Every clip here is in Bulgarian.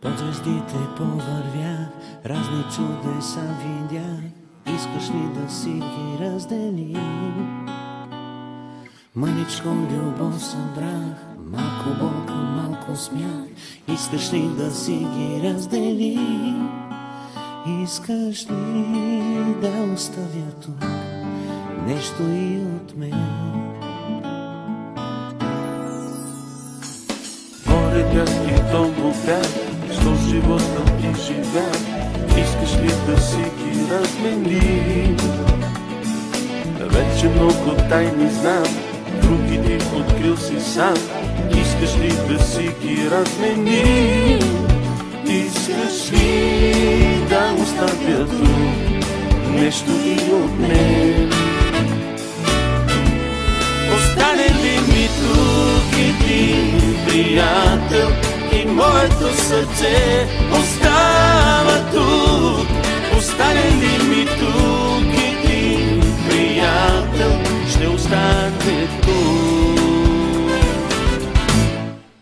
Под звездите повървях, разни чудеса видях. Искаш ли да си ги разделим? Мъничко любов събрах, малко болка, малко смях. Искаш ли да си ги разделим? Искаш ли да оставя тук нещо и от мен? Море бях и дълго бях, 100 живота ти живях. Искаш ли да си ги разменим? Вече много тайни знам, други ти открил си сам. Искаш ли да си ги разменим? Искаш ли да оставя тук нещо и от мен? Остане ли ми тук един приятел и моето сърце остава тук? Остане ли ми тук един приятел, ще остане тук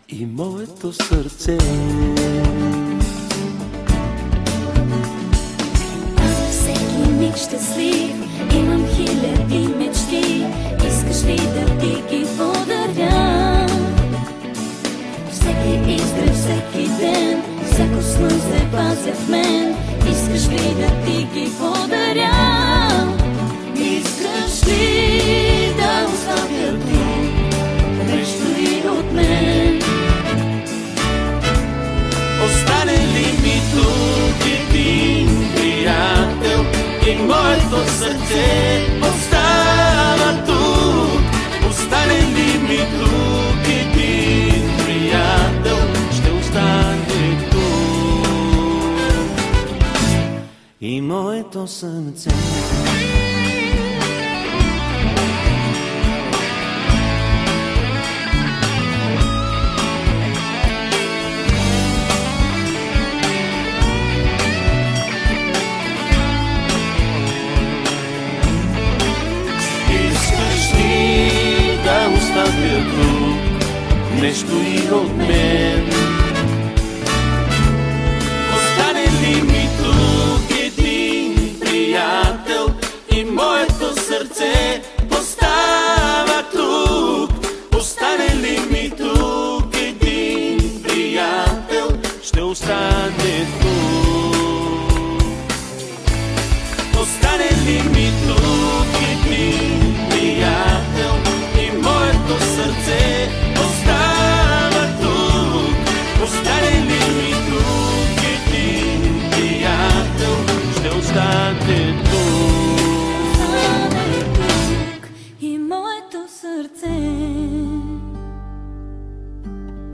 и моето сърце. Всеки миг щастлив, имам хиляди мечти. Искаш ли да ти ги подаря? Всеки изгрев, всеки ден, всяко слънце пазя в мен. Искаш ли да ти ги подаря? Искаш ли да оставя тук нещо и от мен? Остане ли ми тук един приятел и моето сърце остава тук? Остане ли ми тук един приятел, ще остане тук И моето сърце. Оставя тук нещо и от мен. Остане ли ми тук един приятел и моето сърце остава тук? Остане ли ми тук един приятел, ще остане